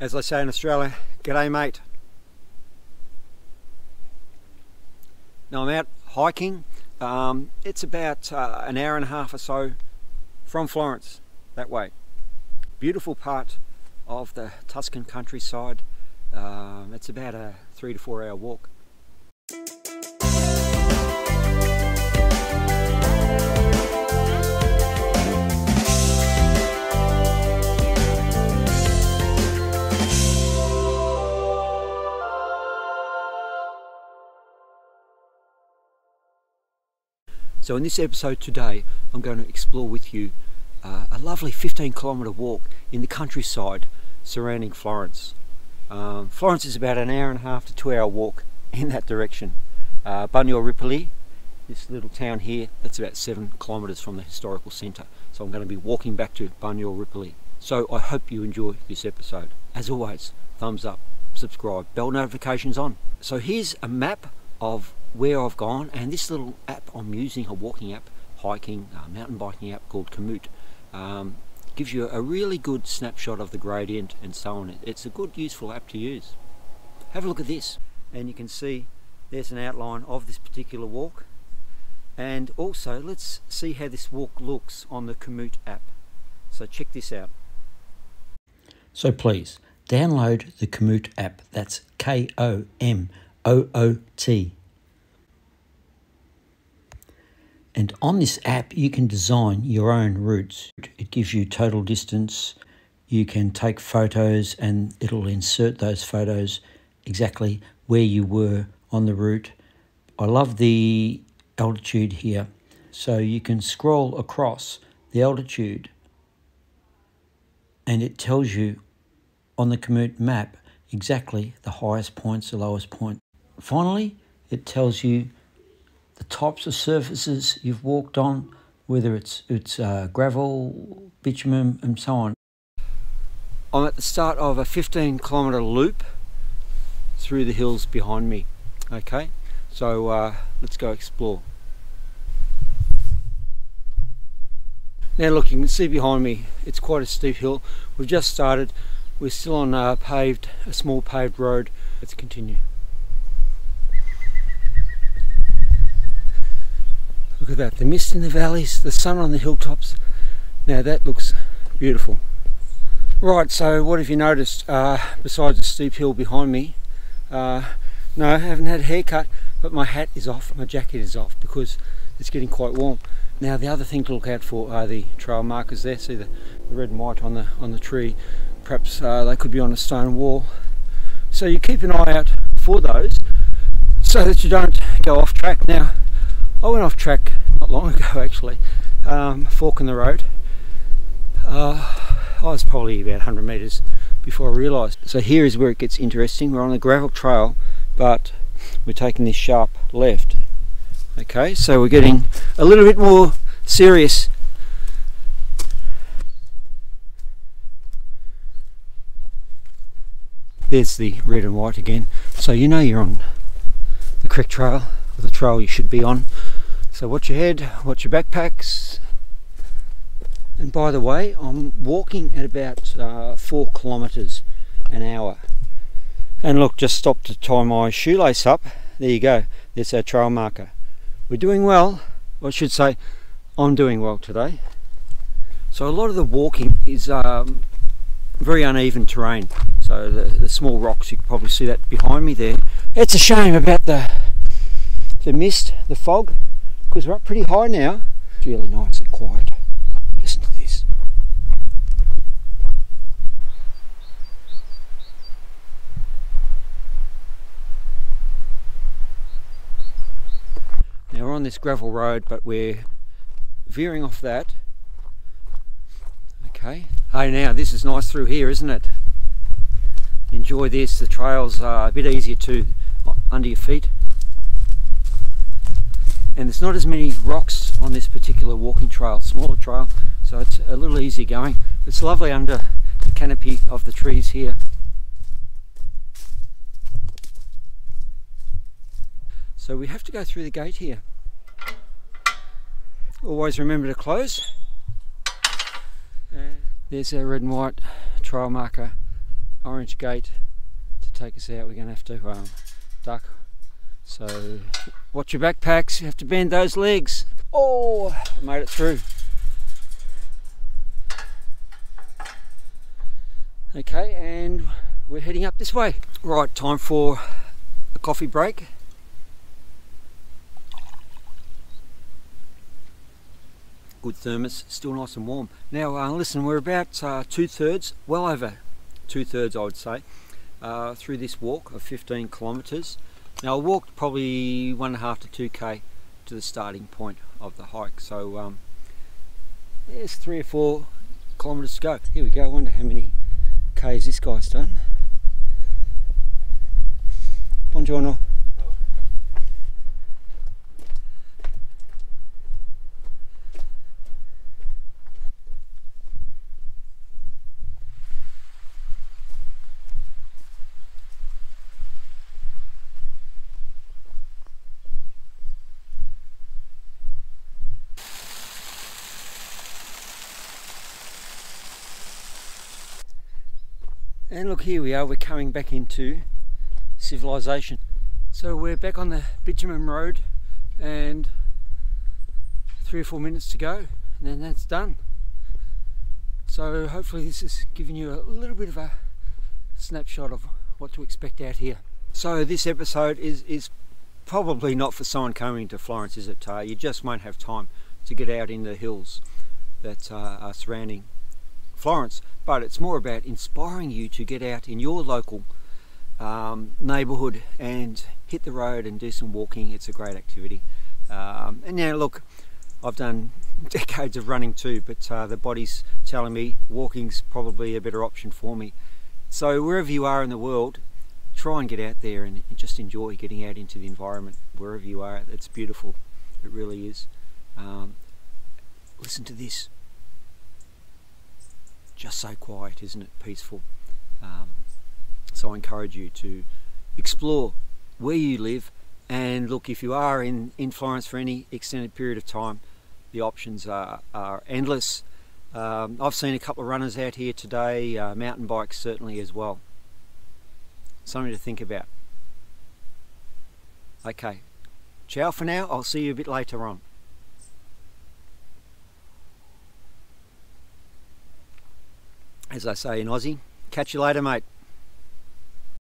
As I say in Australia, g'day mate. Now I'm out hiking. It's about an hour and a half or so from Florence, that way. Beautiful part of the Tuscan countryside. It's about a 3 to 4 hour walk. So in this episode today, I'm going to explore with you a lovely 15-kilometre walk in the countryside surrounding Florence. Florence is about an hour and a half to 2 hour walk in that direction. Bagno, Ripoli, this little town here, that's about 7 kilometres from the historical centre. So I'm going to be walking back to Bagno, Ripoli. So I hope you enjoy this episode. As always, thumbs up, subscribe, bell notifications on. So here's a map of where I've gone, and this little app I'm using, a walking app, hiking, mountain biking app called Komoot, gives you a really good snapshot of the gradient and so on. It's a good, useful app to use. Have a look at this, and you can see there's an outline of this particular walk. And also, let's see how this walk looks on the Komoot app. So check this out. So please, download the Komoot app. That's Komoot. And on this app, you can design your own routes. It gives you total distance. You can take photos and it'll insert those photos exactly where you were on the route. I love the altitude here. So you can scroll across the altitude and it tells you on the Komoot map exactly the highest points, the lowest point. Finally, it tells you the types of surfaces you've walked on, whether it's gravel, bitumen and so on. I'm at the start of a 15-kilometre loop through the hills behind me. Okay, so let's go explore. Now look, you can see behind me, it's quite a steep hill. We've just started. We're still on a small paved road. Let's continue. Look at that, the mist in the valleys, the sun on the hilltops. Now that looks beautiful. Right, so what have you noticed besides the steep hill behind me? No, I haven't had a haircut, but my hat is off, my jacket is off because it's getting quite warm. Now the other thing to look out for are the trail markers there. See the red and white on the tree. Perhaps they could be on a stone wall. So you keep an eye out for those so that you don't go off track. Now, I went off track not long ago actually, fork in the road. I was probably about 100 metres before I realised. So here is where it gets interesting. We're on a gravel trail, but we're taking this sharp left. Okay, so we're getting a little bit more serious. There's the red and white again. So you know you're on the correct trail, or the trail you should be on. So watch your head, watch your backpacks. And by the way, I'm walking at about 4 kilometres an hour. And look, just stopped to tie my shoelace up. There you go, there's our trail marker. We're doing well, or I should say, I'm doing well today. So a lot of the walking is very uneven terrain. So the small rocks, you can probably see that behind me there. It's a shame about the mist, the fog, because we're up pretty high now. It's really nice and quiet. Listen to this. Now we're on this gravel road, but we're veering off that. Okay. Hey, now this is nice through here, isn't it? Enjoy this. The trails are a bit easier to under your feet. And there's not as many rocks on this particular walking trail, smaller trail, so it's a little easier going. It's lovely under the canopy of the trees here. So we have to go through the gate here. Always remember to close. There's our red and white trail marker orange gate to take us out. We're going to have to duck. So watch your backpacks, you have to bend those legs. Oh, made it through. Okay, and we're heading up this way. Right, time for a coffee break. Good thermos, still nice and warm. Now listen, we're about 2/3, well over 2/3 I would say, through this walk of 15 kilometres. Now I walked probably 1.5 to 2k to the starting point of the hike, so there's 3 or 4 kilometres to go. Here we go. I wonder how many k's this guy's done. Buongiorno. And look, here we are, we're coming back into civilization. So we're back on the bitumen road and 3 or 4 minutes to go, and then that's done. So hopefully this has given you a little bit of a snapshot of what to expect out here. So this episode is probably not for someone coming to Florence, is it? You just won't have time to get out in the hills that are surrounding Florence, but it's more about inspiring you to get out in your local neighbourhood and hit the road and do some walking. It's a great activity. And now look, I've done decades of running too, but the body's telling me walking's probably a better option for me. So wherever you are in the world, try and get out there and just enjoy getting out into the environment wherever you are. It's beautiful, it really is. Listen to this. Just so quiet, isn't it? Peaceful. So I encourage you to explore where you live, and look, if you are in Florence for any extended period of time, the options are endless. I've seen a couple of runners out here today, mountain bikes certainly as well. Something to think about. Okay, ciao for now, I'll see you a bit later on. As I say in Aussie, catch you later, mate.